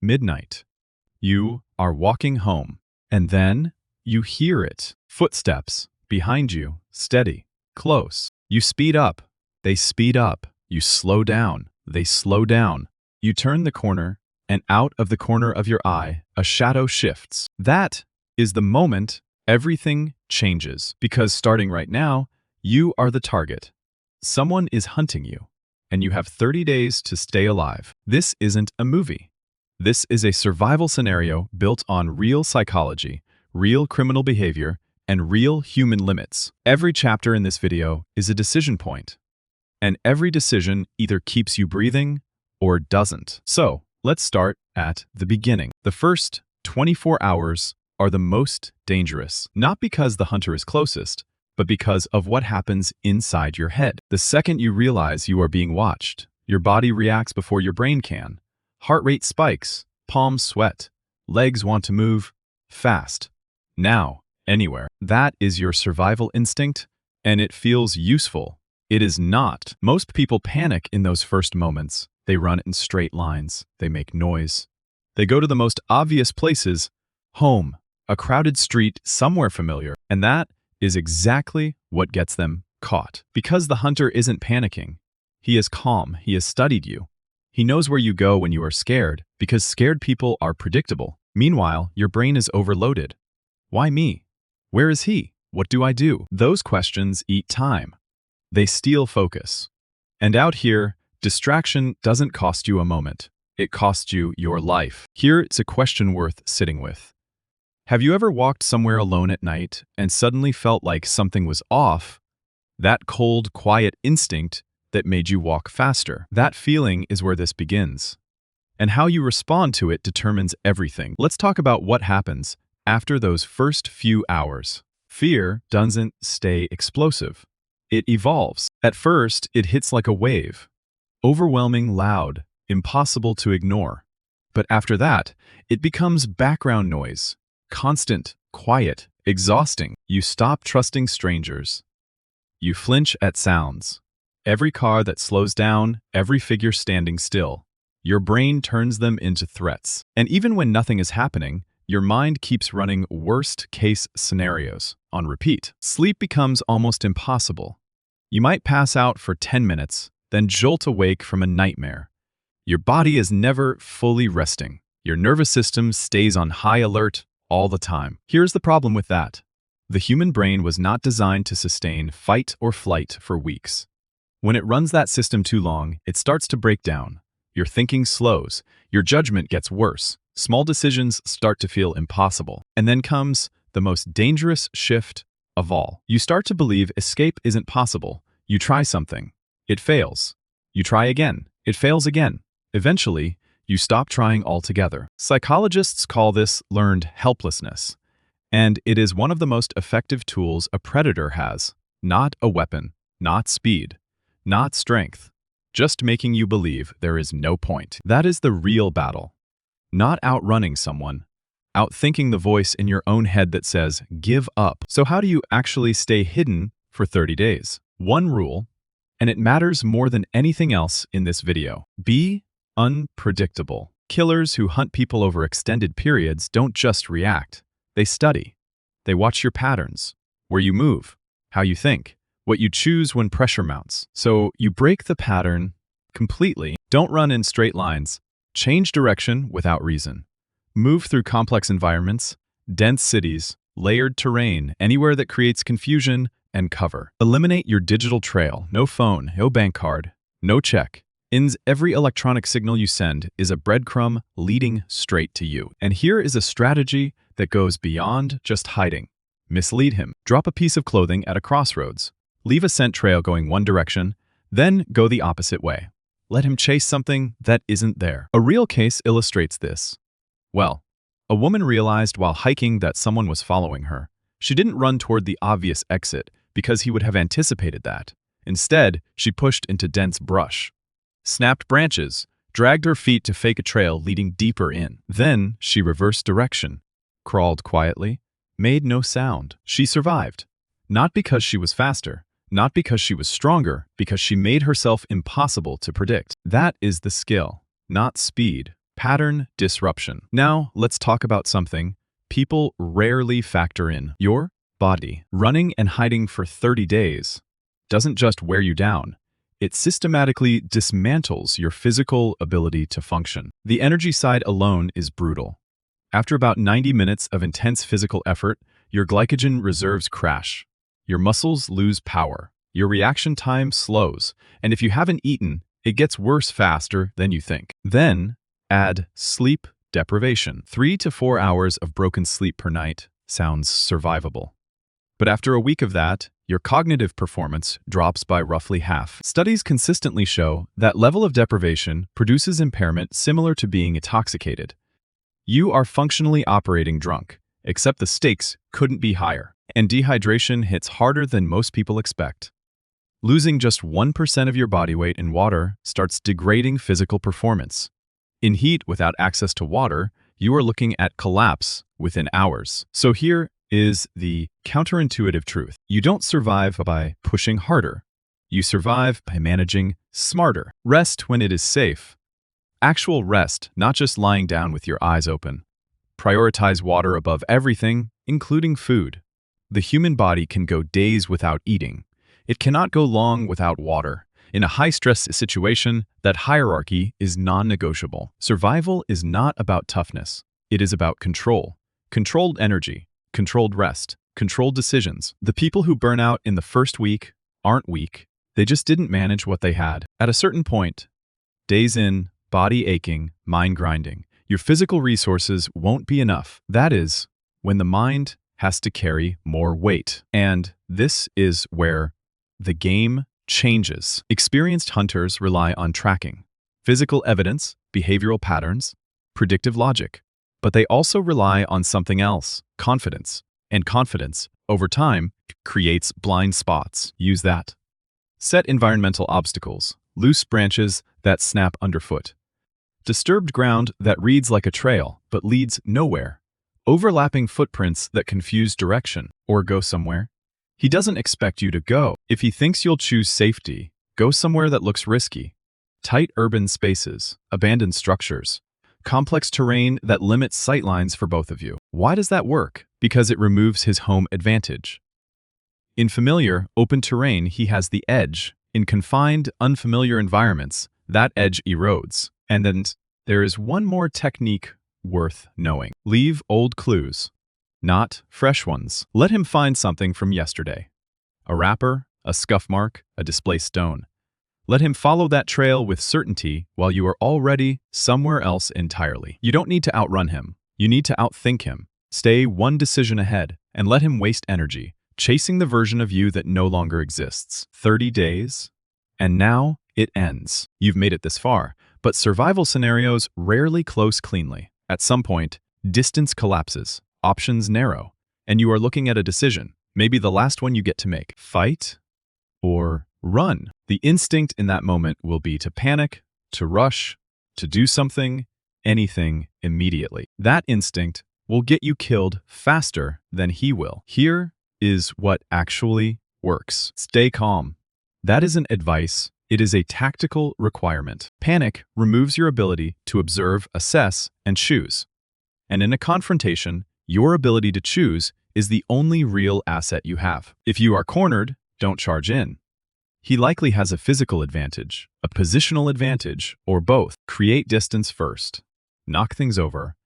midnight. You are walking home, and then you hear it. Footsteps behind you, steady, close. You speed up. They speed up. You slow down. They slow down. You turn the corner, and out of the corner of your eye, a shadow shifts. That is the moment everything changes, because starting right now, you are the target. Someone is hunting you, and you have 30 days to stay alive. This isn't a movie. This is a survival scenario built on real psychology, real criminal behavior, and real human limits. Every chapter in this video is a decision point, and every decision either keeps you breathing or doesn't. So, let's start at the beginning. The first 24 hours are the most dangerous, not because the hunter is closest, but because of what happens inside your head. The second you realize you are being watched, your body reacts before your brain can. Heart rate spikes, palms sweat, legs want to move, fast, now, anywhere. That is your survival instinct, and it feels useful. It is not. Most people panic in those first moments. They run in straight lines. They make noise. They go to the most obvious places, home, a crowded street, somewhere familiar, and that is exactly what gets them caught. Because the hunter isn't panicking. He is calm. He has studied you. He knows where you go when you are scared, because scared people are predictable. Meanwhile, your brain is overloaded. Why me? Where is he? What do I do? Those questions eat time. They steal focus. And out here, distraction doesn't cost you a moment. It costs you your life. Here is a question worth sitting with. Have you ever walked somewhere alone at night and suddenly felt like something was off? That cold, quiet instinct that made you walk faster. That feeling is where this begins. And how you respond to it determines everything. Let's talk about what happens after those first few hours. Fear doesn't stay explosive. It evolves. At first, it hits like a wave. Overwhelming, loud, impossible to ignore. But after that, it becomes background noise. Constant, quiet, exhausting. You stop trusting strangers. You flinch at sounds. Every car that slows down, every figure standing still. Your brain turns them into threats. And even when nothing is happening, your mind keeps running worst-case scenarios on repeat. Sleep becomes almost impossible. You might pass out for 10 minutes, then jolt awake from a nightmare. Your body is never fully resting. Your nervous system stays on high alert all the time. Here's the problem with that. The human brain was not designed to sustain fight or flight for weeks. When it runs that system too long, it starts to break down. Your thinking slows. Your judgment gets worse. Small decisions start to feel impossible. And then comes the most dangerous shift of all. You start to believe escape isn't possible. You try something. It fails. You try again. It fails again. Eventually, you stop trying altogether. Psychologists call this learned helplessness. And it is one of the most effective tools a predator has. Not a weapon, not speed, not strength. Just making you believe there is no point. That is the real battle. Not outrunning someone, outthinking the voice in your own head that says, give up. So how do you actually stay hidden for 30 days? One rule, and it matters more than anything else in this video. Be unpredictable. Killers who hunt people over extended periods don't just react. They study. They watch your patterns, where you move, how you think, what you choose when pressure mounts. So you break the pattern completely. Don't run in straight lines. Change direction without reason. Move through complex environments, dense cities, layered terrain, anywhere that creates confusion and cover. Eliminate your digital trail. No phone, no bank card, no check. Every electronic signal you send is a breadcrumb leading straight to you. And here is a strategy that goes beyond just hiding. Mislead him. Drop a piece of clothing at a crossroads. Leave a scent trail going one direction, then go the opposite way. Let him chase something that isn't there. A real case illustrates this. Well, a woman realized while hiking that someone was following her. She didn't run toward the obvious exit because he would have anticipated that. Instead, she pushed into dense brush, snapped branches, dragged her feet to fake a trail leading deeper in. Then she reversed direction, crawled quietly, made no sound. She survived. Not because she was faster, not because she was stronger, because she made herself impossible to predict. That is the skill, not speed, Pattern disruption. Now, let's talk about something people rarely factor in. Your body. Running and hiding for 30 days doesn't just wear you down. It systematically dismantles your physical ability to function. The energy side alone is brutal. After about 90 minutes of intense physical effort, your glycogen reserves crash. Your muscles lose power. Your reaction time slows. And if you haven't eaten, it gets worse faster than you think. Then, add sleep deprivation. 3 to 4 hours of broken sleep per night sounds survivable. But after a week of that, your cognitive performance drops by roughly half. Studies consistently show that level of deprivation produces impairment similar to being intoxicated. You are functionally operating drunk, except the stakes couldn't be higher, and dehydration hits harder than most people expect. Losing just 1% of your body weight in water starts degrading physical performance. In heat without access to water, you are looking at collapse within hours. So here is the counterintuitive truth. You don't survive by pushing harder. You survive by managing smarter. Rest when it is safe. Actual rest, not just lying down with your eyes open. Prioritize water above everything, including food. The human body can go days without eating. It cannot go long without water. In a high-stress situation, that hierarchy is non-negotiable. Survival is not about toughness. It is about control. Controlled energy, controlled rest, controlled decisions. The people who burn out in the first week aren't weak. They just didn't manage what they had. At a certain point, days in, body aching, mind grinding, your physical resources won't be enough. That is, when the mind has to carry more weight. And this is where the game changes. Experienced hunters rely on tracking, physical evidence, behavioral patterns, predictive logic. But they also rely on something else, confidence. And confidence, over time, creates blind spots. Use that. Set environmental obstacles, loose branches that snap underfoot. Disturbed ground that reads like a trail but leads nowhere. Overlapping footprints that confuse direction or go somewhere. He doesn't expect you to go. If he thinks you'll choose safety, go somewhere that looks risky. Tight urban spaces, abandoned structures, complex terrain that limits sightlines for both of you. Why does that work? Because it removes his home advantage. In familiar, open terrain, he has the edge. In confined, unfamiliar environments, that edge erodes. And then there is one more technique worth knowing. Leave old clues, not fresh ones. Let him find something from yesterday. A wrapper, a scuff mark, a displaced stone. Let him follow that trail with certainty while you are already somewhere else entirely. You don't need to outrun him. You need to outthink him. Stay one decision ahead and let him waste energy, chasing the version of you that no longer exists. 30 days, and now it ends. You've made it this far, but survival scenarios rarely close cleanly. At some point, distance collapses, options narrow, and you are looking at a decision, maybe the last one you get to make. Fight or run. The instinct in that moment will be to panic, to rush, to do something, anything immediately. That instinct will get you killed faster than he will. Here is what actually works. Stay calm. That isn't advice. It is a tactical requirement. Panic removes your ability to observe, assess, and choose. And in a confrontation, your ability to choose is the only real asset you have. If you are cornered, don't charge in. He likely has a physical advantage, a positional advantage, or both. Create distance first. Knock things over.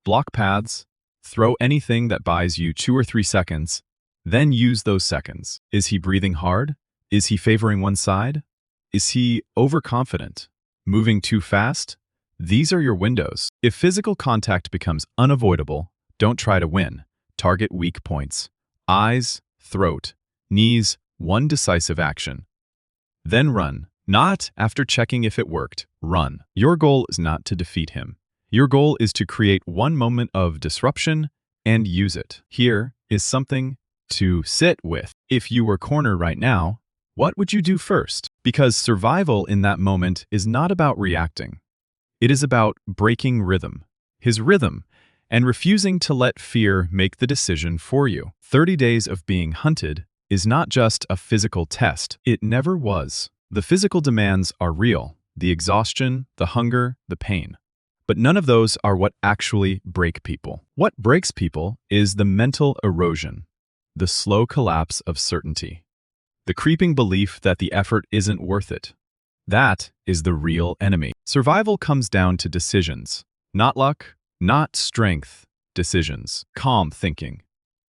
Block paths. Throw anything that buys you 2 or 3 seconds. Then use those seconds. Is he breathing hard? Is he favoring one side? Is he overconfident? Moving too fast? These are your windows. If physical contact becomes unavoidable, don't try to win. Target weak points. Eyes, throat, knees, one decisive action. Then run. Not after checking if it worked. Run. Your goal is not to defeat him. Your goal is to create one moment of disruption and use it. Here is something to sit with. If you were cornered right now, what would you do first? Because survival in that moment is not about reacting. It is about breaking rhythm, his rhythm, and refusing to let fear make the decision for you. 30 days of being hunted is not just a physical test. It never was. The physical demands are real, the exhaustion, the hunger, the pain. But none of those are what actually break people. What breaks people is the mental erosion, the slow collapse of certainty, the creeping belief that the effort isn't worth it. That is the real enemy. Survival comes down to decisions, not luck, not strength, decisions, calm thinking.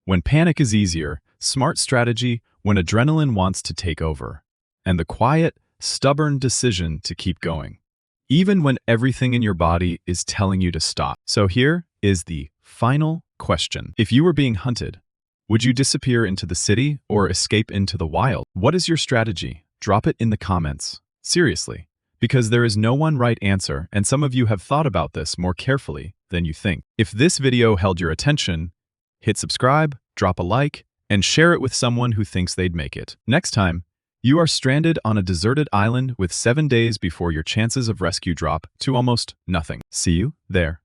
When panic is easier, smart strategy when adrenaline wants to take over, and the quiet, stubborn decision to keep going, even when everything in your body is telling you to stop. So here is the final question. If you were being hunted, would you disappear into the city or escape into the wild? What is your strategy? Drop it in the comments. Seriously, because there is no one right answer, and some of you have thought about this more carefully than you think. If this video held your attention, hit subscribe, drop a like, and share it with someone who thinks they'd make it. Next time, you are stranded on a deserted island with 7 days before your chances of rescue drop to almost nothing. See you there.